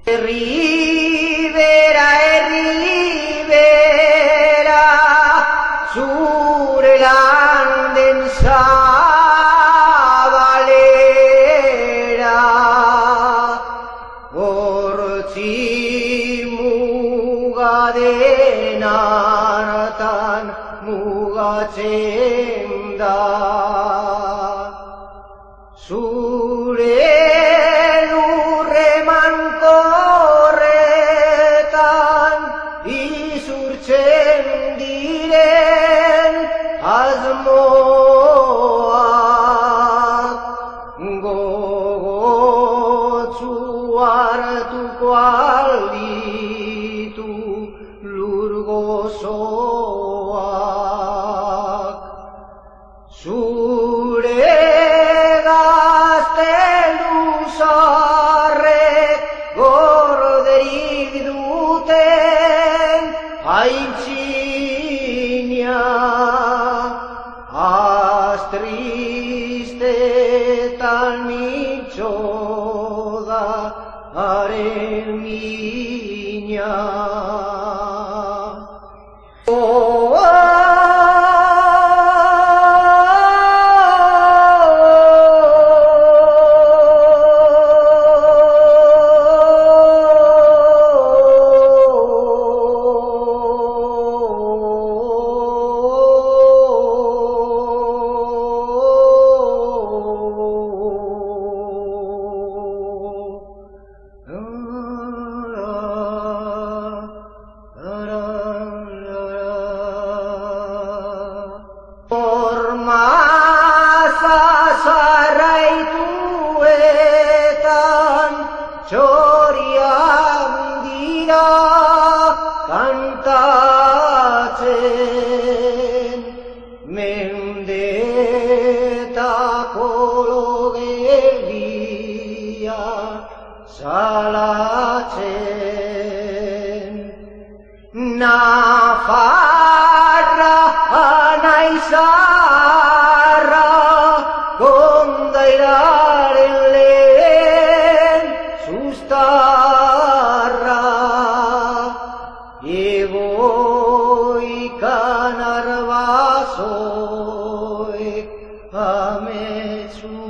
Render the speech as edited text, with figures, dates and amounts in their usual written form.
Ribera ribera zure landen zabalera hortzi mugaden hartan mugatzen da zure izurtzen diren asmoak gogotsu hartuko alditu lur gozoak zure gaztelu zaharrek gorderik duten aitzina az tristetan mitxo da haren mina txoriak dira kantatzen mendetako logelia salatzen Nafarra naizarra kondairaren lehen sustarra egoikan arbasoek ametsura